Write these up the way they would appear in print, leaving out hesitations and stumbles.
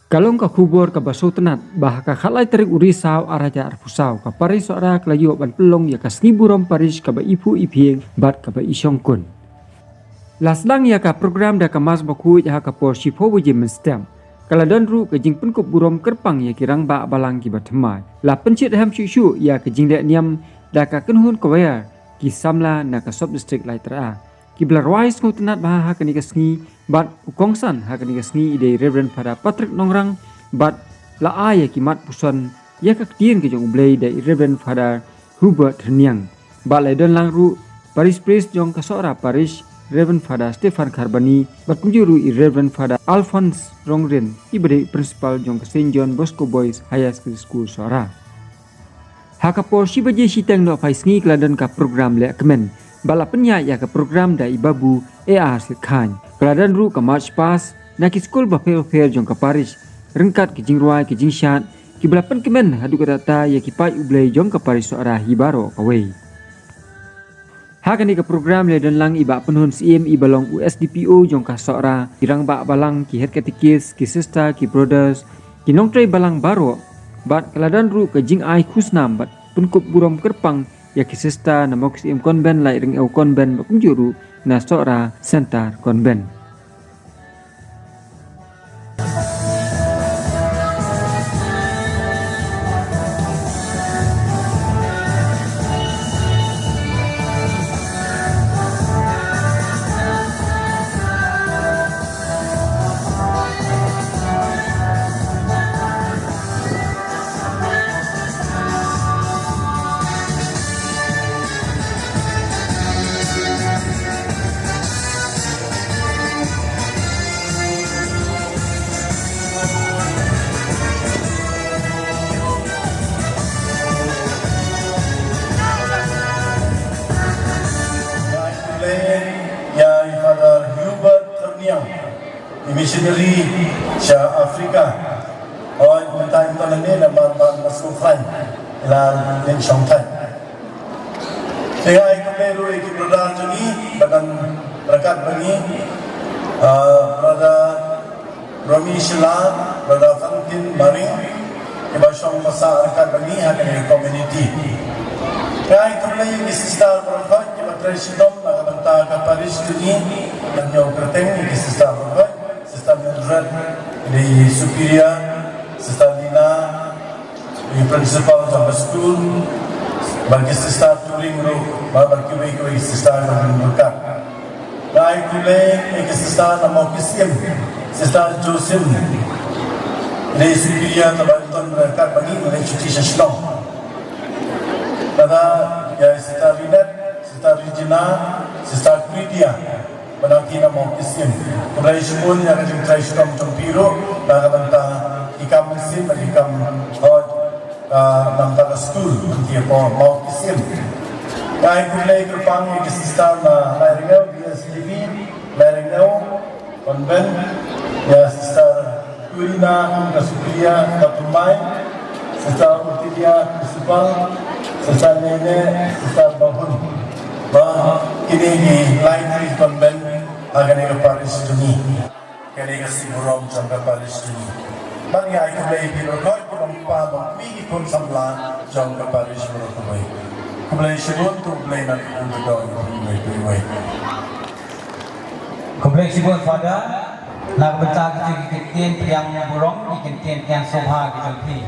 Kalong ka kubur ka baso tenat bah ka khalai terik urisau araja arpusau ka paris ora kelayu ban pelong ya ka sniburom paris ka ba ipu ipieng bat ka ba isyong kun. Laslang ya ka program da ka mas baku ya ka por shipo wuje menstem. Kala danru ka jing penkup burom kerpang ya kirang ba balang ki batemai. La pencit ham syu ya ka jing dek niam da ka kenhun ka waya ki samla na ka sub district lai tera. Ki blarwais ngau tenat bah ha ka ni ka sngi bat ukongsan ha ka ni ka sngi ide Reverend pada Patrick Nongrang bat la aya ki mat puson ya ka tien ke jong blai de Reverend pada Hubert Reniang. Bat lai don lang ru Paris Priest jong ka sora Paris Reverend pada Stefan Karbani bat kunjuru Reverend pada Alphonse Rongren ibade principal jong ka St John Bosco Boys High School sora. Ha ka por si baje sitang no fai sngi kladan ka program le kemen. Bala penya ya ke program da ibabu AR Sikhan. Keladan ru ke March Pass na ki school ba fair jong ke Paris. Rengkat ke jingruai ke jingshat ki belapan kemen hadu kata ya ki pai ublai jong ke Paris suara hibaro kawai. Hakani ke program le dan lang iba penhun CME balong USDPO jong ka suara kirang ba balang ki het katikis ki sister ki brothers ki nongtrai balang baro bat keladan ru ke jing ai khusnam bat penkup burom kerpang ya kisista na moks im konben lai ring au konben bakum juru na sora sentar konben. Missionary sa Afrika o time to lang nila masukhan ilang din siyang time. Kaya ay kumero ay kibrodaan dyan bagang rakat bagi Brother Romy Shila, Brother Fantin Maring iba siyang masa rakat bagi hakin community. Kaya ay kumero yung isistar Brother iba tradisyonal na kabanta kaparis dyan nanyong kreteng yung isistar Brother Sister Mildred di Superior, Sister Lina di Principal of the School, bagi Sister Turing Ru, bagi Sister Berkat. Baik pula bagi Sister nama Kisim, Sister Joseph di Superior Tabanton Berkat bagi oleh cuci sesuatu. Pada ya Sister Linet, Sister Regina, Sister Pridia. Menanti nama Kisim. Kemudian sebun yang ada try sekam tempiro, nak banta ikam Kisim, ikam nampak school nanti apa mau Kisim. Kaya kulai kerpang yang sistem Laringau, BSDB, Laringau, konven, ya sistem Kurina, Kasukulia, Katumai, sistem Utilia, Principal, sistem Nene, sistem Bahun. Kini di lain dari konven akan ke Paris Juni, kini ke Siburom sampai Paris Juni. Bagi aku mulai berkor kurangpa mengpi pun samla jam ke Paris berkoi. Mulai Sibun tu mulai nak untuk mulai berkoi. Kompleks Sibun pada nak bencang kecil yang burung, kecil yang soha kecil.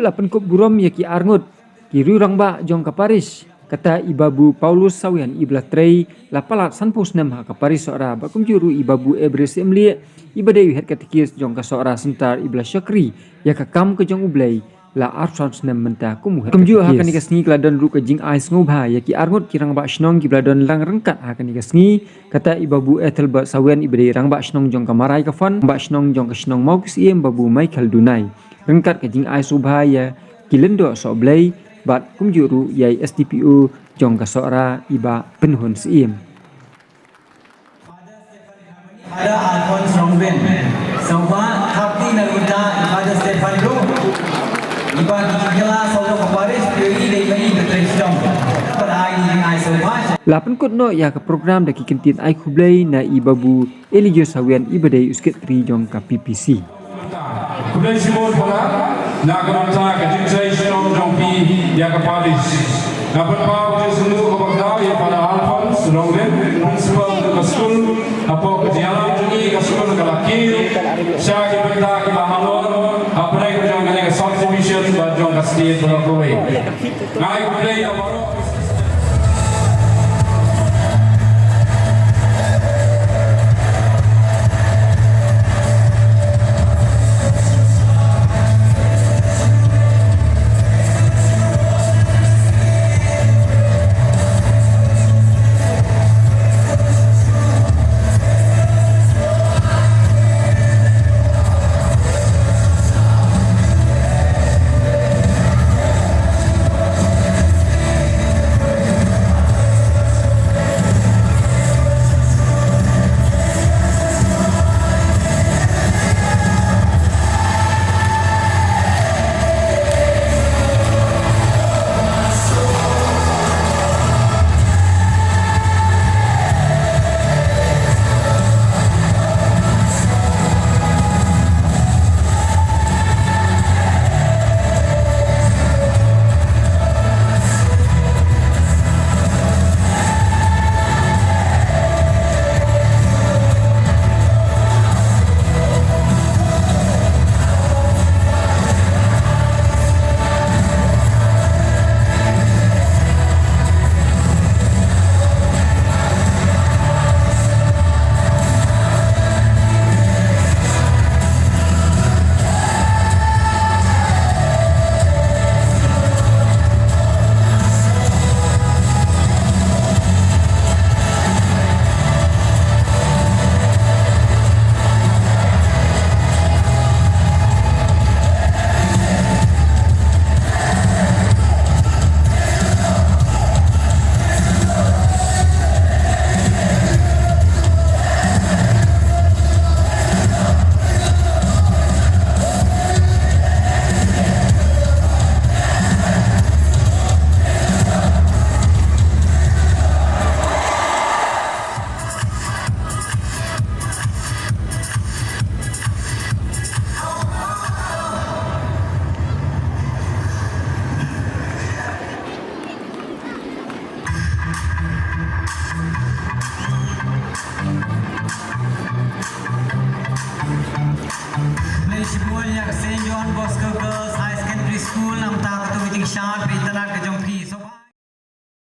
lapan kop burom ya ki arngut ki rurang ba jong kaparis kata ibabu Paulus sawian ibla trei lapalat sanpus nem ha kaparis sora ba kumjuru ibabu Ebres emlie ibadai het katikis jong ka sora sentar ibla syakri ya ka kam ke jong ublai la archons nem menta kumju ha kan ikas ni kladon ru ka jing ais ngobha ya ki arngut kirang ba shnong ki bladon lang rengkat ha kan ikas ni kata ibabu Ethel ba sawian ibadai rang ba shnong jong ka marai ka fon ba shnong jong ka shnong mau kiem babu Michael Dunai rengkat ka jing ais ubha ya kilendo so blai bat kumjuru yai SDPU jong ka sora iba penhun siem ada Alphonse Rongben semua kapti naluda Father Stefan Ru iba dikila solo kaparis dari dari Betristong pada ini ai semua lapan kot no ya ka program daki kentin ai kublai na ibabu Elijah sawian ibadai usket tri jong ka PPC Kublai simon pala na kamanta ka jinsai sinom jong pi ya ka palis dapat pa ko sunu ko bagdaw ya pada Alphonse Rongben principal ka school apo ka dialam jungi ka school ka lakir siya ki benda ki bahalon apre ko jong ka South Division ba jong ka state ko ko we ngai kublai amaro St. John Bosco Girls High Secondary School, nam ta tu meeting sharp, itana ke